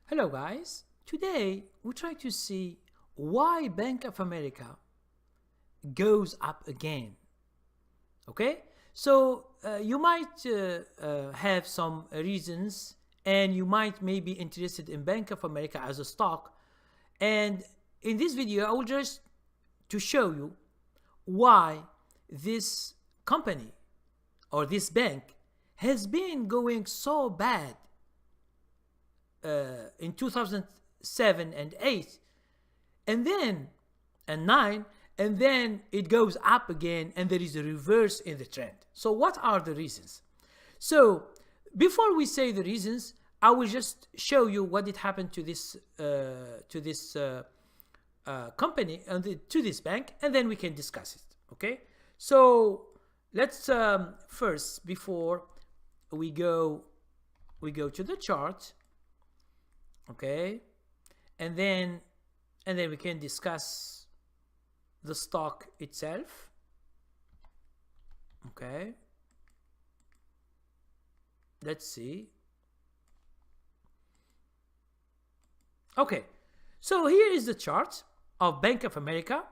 Hello guys, today we try to see why Bank of America goes up again. Okay, so you might have some reasons and you might maybe interested in Bank of America as a stock, and in this video I will just to show you why this company or this bank has been going so bad in 2007 and 8 and then and 9, and then it goes up again and there is a reverse in the trend. So what are the reasons? So before we say the reasons, I will just show you what did happen to this company and to this bank, and then we can discuss it. Okay, so let's first, before we go to the chart. Okay, and then we can discuss the stock itself. Okay, let's see. Okay, so here is the chart of Bank of America.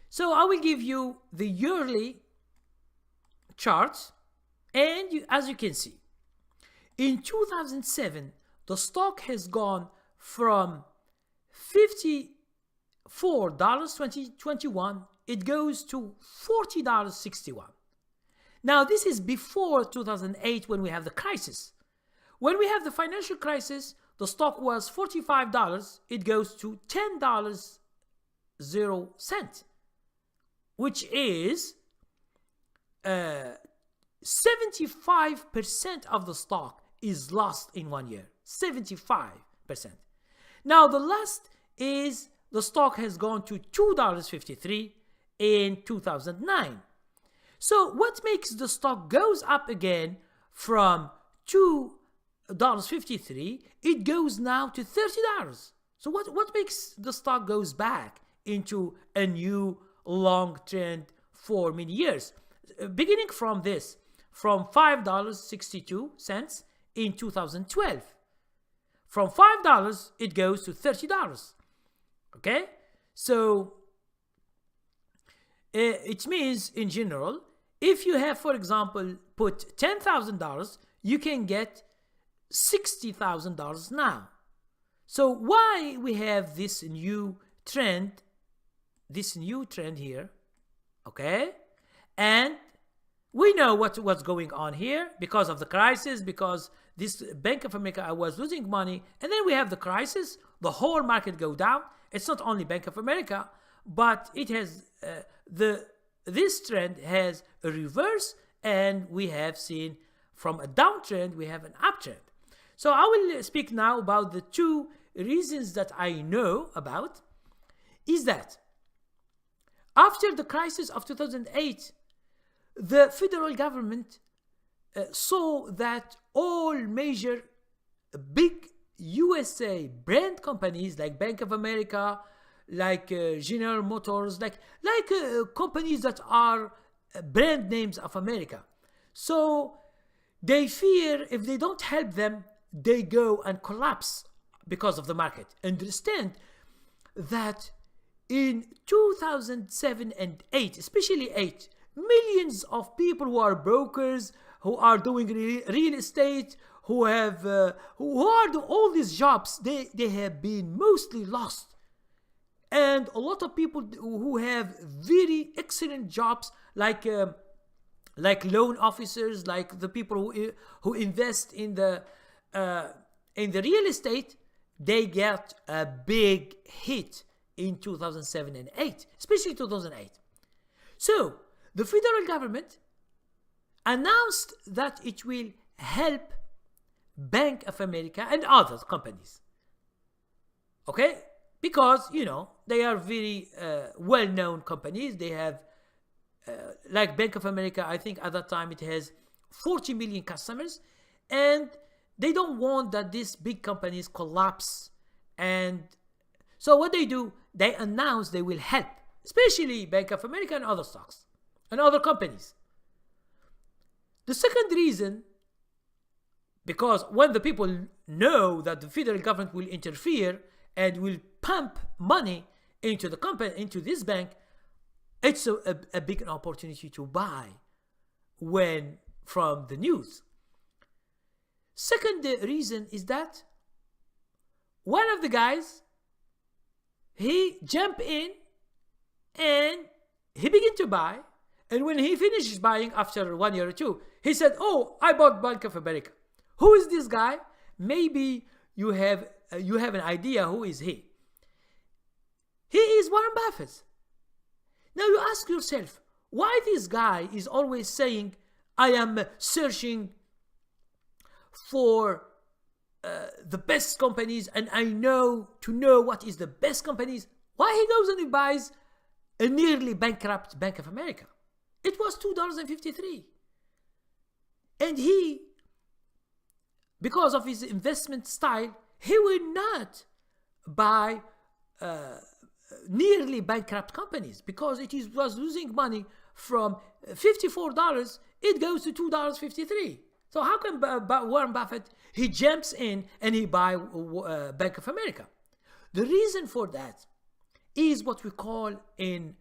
So I will give you the yearly charts, and as you can see, in 2007 the stock has gone from $54.2021, it goes to $40.61. Now this is before 2008, when we have the crisis. When we have the financial crisis, the stock was $45, it goes to $10.00, which is 75% of the stock is lost in 1 year. 75%. Now the last is the stock has gone to $2.53 in 2009. So what makes the stock goes up again from $2.53? It goes now to $30. So what makes the stock goes back into a new long trend for many years? Beginning from this, from $5.62 in 2012. From $5 it goes to $30. Okay, so it means in general, if you have, for example, put $10,000, you can get $60,000 now. So why we have this new trend here? Okay, and we know what's going on here because of the crisis, because this Bank of America was losing money, and then we have the crisis, the whole market go down. It's not only Bank of America, but it has this trend has a reverse, and we have seen from a downtrend we have an uptrend. So I will speak now about the two reasons that I know about. Is that after the crisis of 2008, the federal government saw that all major big USA brand companies like Bank of America, like General Motors, like companies that are brand names of America. So they fear if they don't help them, they go and collapse because of the market. Understand that in 2007 and 8, especially 8, millions of people who are brokers, who are doing real estate, who are doing all these jobs, they have been mostly lost. And a lot of people who have very excellent jobs, like loan officers, like the people who invest in the real estate, they get a big hit in 2007 and 8, especially 2008. So the federal government announced that it will help Bank of America and other companies. Okay, because they are very well-known companies. They have like Bank of America, I think at that time it has 40 million customers, and they don't want that these big companies collapse. And so what they do, they announce they will help, especially Bank of America and other stocks and other companies. The second reason Because when the people know that the federal government will interfere and will pump money into the company, into this bank, it's a big opportunity to buy when from the news. Second reason is that one of the guys, he jumped in and he began to buy. And when he finishes buying after 1 year or two, he said, oh, I bought Bank of America. Who is this guy? Maybe you have an idea who is he. He is Warren Buffett. Now you ask yourself, why this guy is always saying, I am searching for the best companies and I know what is the best companies. Why he goes and he buys a nearly bankrupt Bank of America? It was $2.53. And he, because of his investment style, he will not buy nearly bankrupt companies because it was losing money from $54, it goes to $2.53. So how can Warren Buffett, he jumps in and he buy Bank of America? The reason for that is what we call in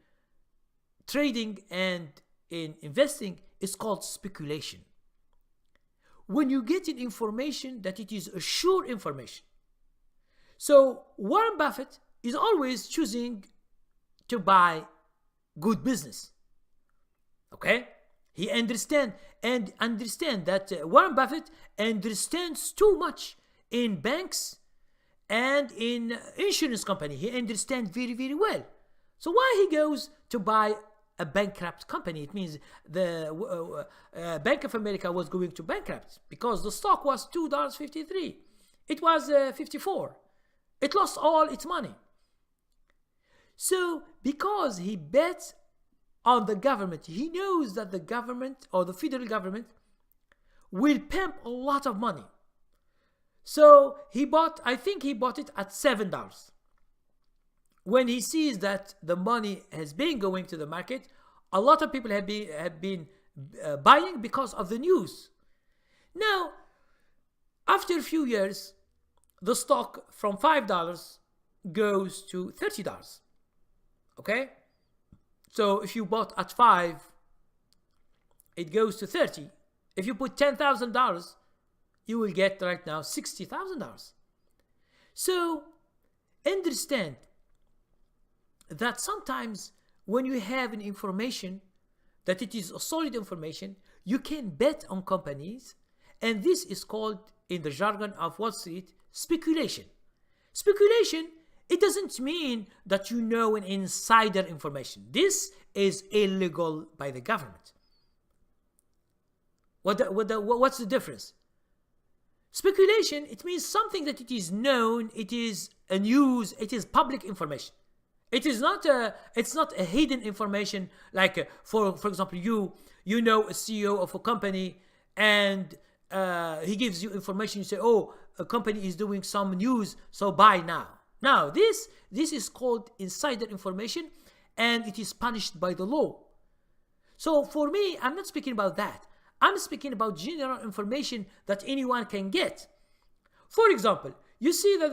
trading and in investing is called speculation. When you get an information that it is a sure information. So Warren Buffett is always choosing to buy good business. Okay? He understands that Warren Buffett understands too much in banks and in insurance company. He understands very, very well. So why he goes to buy a bankrupt company? It means the Bank of America was going to bankrupt because the stock was $2.53. It was 54. It lost all its money. So because he bets on the government, he knows that the government or the federal government will pump a lot of money. So I think he bought it at $7. When he sees that the money has been going to the market, a lot of people have been buying because of the news. Now, after a few years, the stock from $5 goes to $30. Okay? So if you bought at 5, it goes to 30. If you put $10,000, you will get right now $60,000. So understand that sometimes when you have an information that it is a solid information, you can bet on companies, and this is called in the jargon of Wall Street speculation. Speculation, it doesn't mean that you know an insider information. This is illegal by the government. What's the difference? Speculation, it means something that it is known, it is a news, it is public information. It's not a hidden information like for example you know a CEO of a company and he gives you information, you say, oh, a company is doing some news, so buy now. Now this is called insider information and it is punished by the law. So for me, I'm not speaking about that. I'm speaking about general information that anyone can get. For example, you see that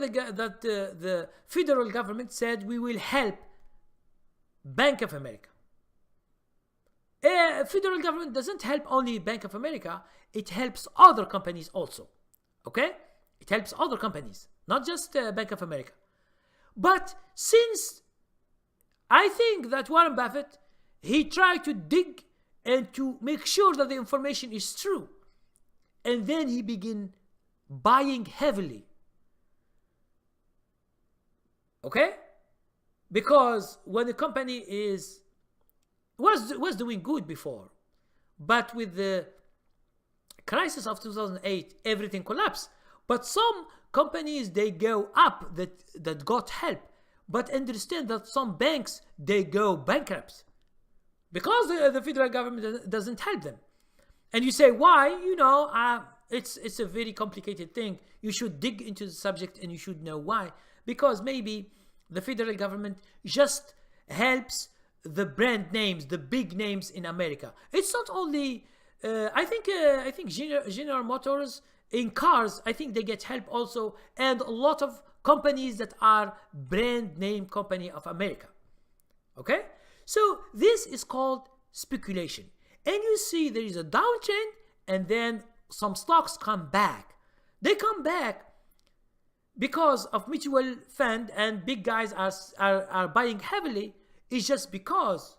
the federal government said we will help Bank of America. Federal government doesn't help only Bank of America, it helps other companies also. Okay? It helps other companies, not just Bank of America. But since I think that Warren Buffett, he tried to dig and to make sure that the information is true. And then he began buying heavily. Okay? Because when the company was doing good before, but with the crisis of 2008, everything collapsed. But some companies, they go up that got help. But understand that some banks, they go bankrupt because the federal government doesn't help them. And you say, why? It's a very complicated thing. You should dig into the subject and you should know why. Because maybe the federal government just helps the brand names, the big names in America. It's not only, I think General Motors in cars, I think they get help also, and a lot of companies that are brand name company of America. Okay, so this is called speculation. And you see there is a downtrend, and then some stocks come back. They come back because of mutual fund and big guys are buying heavily. It's just because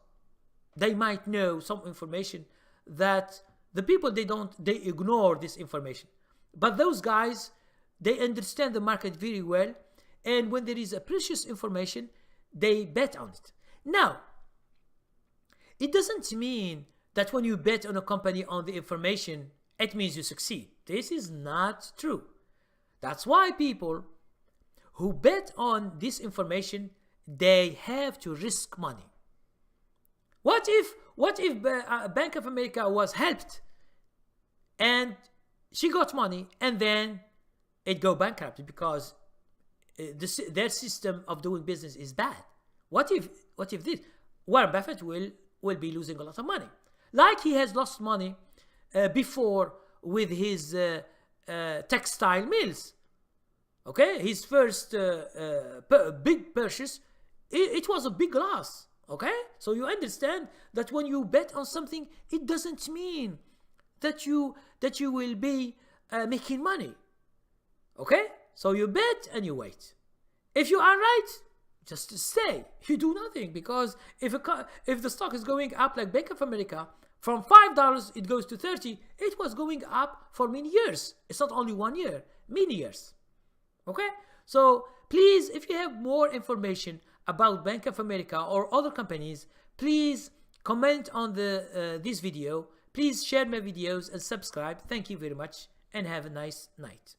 they might know some information that the people they ignore this information. But those guys, they understand the market very well, and when there is a precious information, they bet on it. Now, it doesn't mean that when you bet on a company on the information, it means you succeed. This is not true. That's why people who bet on this information, they have to risk money. What if Bank of America was helped and she got money and then it go bankrupt because their system of doing business is bad? What if this? Warren Buffett will be losing a lot of money, like he has lost money before with his textile mills. Okay, his first big purchase, it was a big loss. Okay, so you understand that when you bet on something, it doesn't mean that you will be making money. Okay, so you bet and you wait. If you are right, just stay. You do nothing, because if the stock is going up like Bank of America, from $5 it goes to 30, it was going up for many years. It's not only 1 year, many years. Okay, so please, if you have more information about Bank of America or other companies, please comment on this video. Please share my videos and subscribe. Thank you very much, and have a nice night.